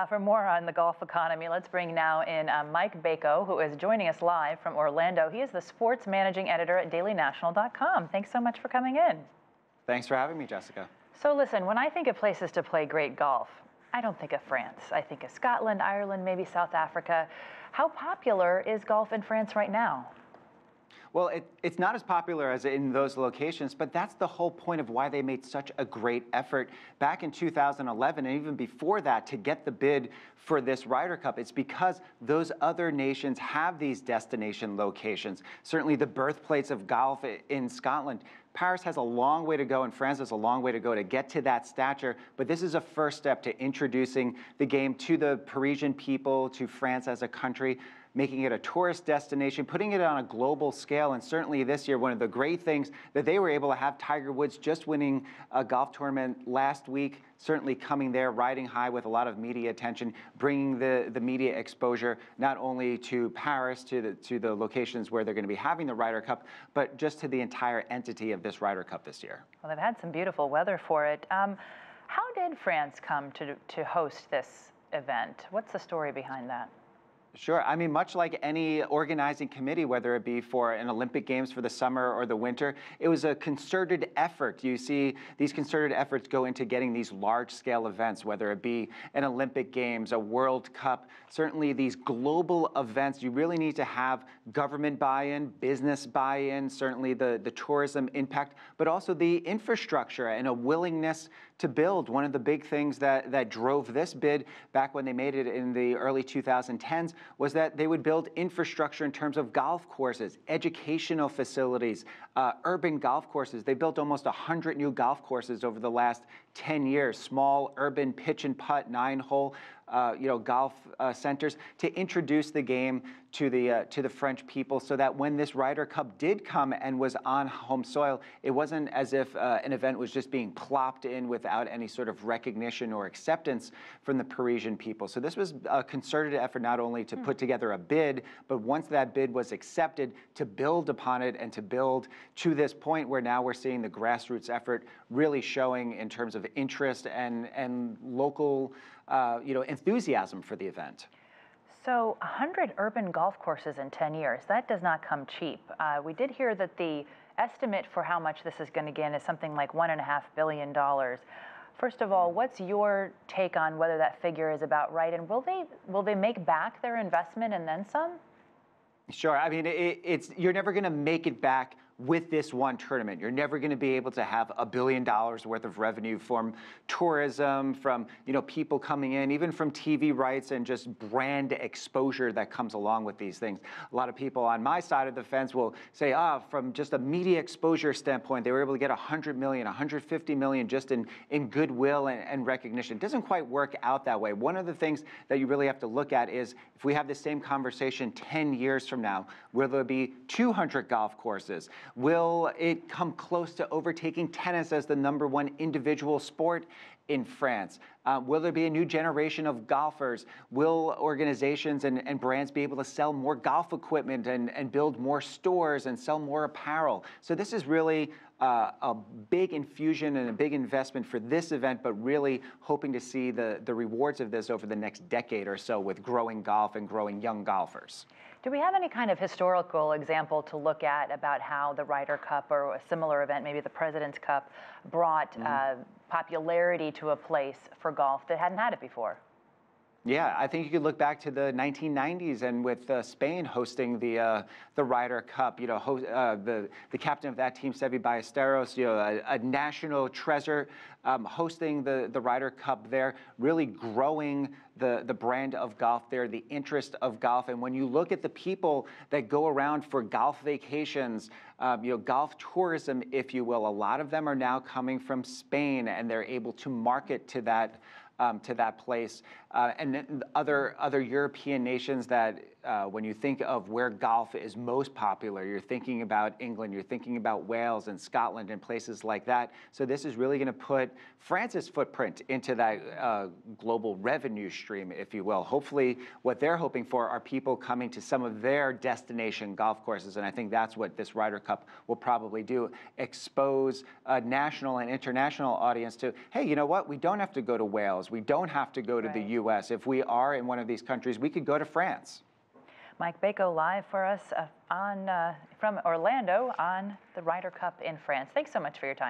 For more on the golf economy, let's bring now in Mike Bako, who is joining us live from Orlando. He is the sports managing editor at dailynational.com. Thanks so much for coming in. Thanks for having me, Jessica. So listen, when I think of places to play great golf, I don't think of France. I think of Scotland, Ireland, maybe South Africa. How popular is golf in France right now? Well, it's not as popular as in those locations, but that's the whole point of why they made such a great effort back in 2011 and even before that to get the bid for this Ryder Cup. It's because those other nations have these destination locations. Certainly the birthplace of golf in Scotland. Paris has a long way to go and France has a long way to go to get to that stature, but this is a first step to introducing the game to the Parisian people, to France as a country, making it a tourist destination, putting it on a global scale. And certainly this year, one of the great things that they were able to have Tiger Woods just winning a golf tournament last week, certainly coming there, riding high with a lot of media attention, bringing the media exposure not only to Paris, to the locations where they're going to be having the Ryder Cup, but just to the entire entity of this Ryder Cup this year. Well, they've had some beautiful weather for it. How did France come to host this event? What's the story behind that? Sure. I mean, much like any organizing committee, whether it be for an Olympic Games for the summer or the winter, it was a concerted effort. You see these concerted efforts go into getting these large-scale events, whether it be an Olympic Games, a World Cup, certainly these global events. You really need to have government buy-in, business buy-in, certainly the tourism impact, but also the infrastructure and a willingness to build. One of the big things that drove this bid back when they made it in the early 2010s was that they would build infrastructure in terms of golf courses, educational facilities, urban golf courses. They built almost 100 new golf courses over the last 10 years, small urban pitch and putt, 9-hole golf centers to introduce the game to the French people, so that when this Ryder Cup did come and was on home soil, it wasn't as if an event was just being plopped in without any sort of recognition or acceptance from the Parisian people. So this was a concerted effort not only to put together a bid, but once that bid was accepted, to build upon it and to build to this point where now we're seeing the grassroots effort really showing in terms of interest and local enthusiasm for the event. So 100 urban golf courses in 10 years, that does not come cheap. We did hear that the estimate for how much this is going to gain is something like $1.5 billion. First of all, what's your take on whether that figure is about right, and will they make back their investment and then some? Sure. I mean, you're never going to make it back with this one tournament. You're never going to be able to have $1 billion worth of revenue from tourism, from people coming in, even from TV rights and just brand exposure that comes along with these things. A lot of people on my side of the fence will say, from just a media exposure standpoint, they were able to get 100 million, 150 million just in goodwill and recognition. It doesn't quite work out that way. One of the things that you really have to look at is if we have the same conversation 10 years from now, will there be 200 golf courses? Will it come close to overtaking tennis as the #1 individual sport in France? Will there be a new generation of golfers? Will organizations and brands be able to sell more golf equipment and build more stores and sell more apparel? So this is really a big infusion and a big investment for this event, but really hoping to see the rewards of this over the next decade or so with growing golf and growing young golfers. Do we have any kind of historical example to look at about how the Ryder Cup or a similar event, maybe the President's Cup, brought popularity to a place for golf that hadn't had it before? Yeah, I think you could look back to the 1990s and with Spain hosting the Ryder Cup. The captain of that team, Seve Ballesteros, a national treasure, hosting the Ryder Cup there, really growing the brand of golf there, the interest of golf. And when you look at the people that go around for golf vacations, golf tourism, if you will, a lot of them are now coming from Spain, and they're able to market to that place. And other European nations that when you think of where golf is most popular, you're thinking about England, you're thinking about Wales and Scotland and places like that. So this is really going to put France's footprint into that global revenue stream, if you will. Hopefully what they're hoping for are people coming to some of their destination golf courses, and I think that's what this Ryder Cup will probably do, expose a national and international audience to, hey, you know what, we don't have to go to Wales. ourselves. We don't have to go to the U.S. If we are in one of these countries, we could go to France. Mike Bako live for us from Orlando on the Ryder Cup in France. Thanks so much for your time.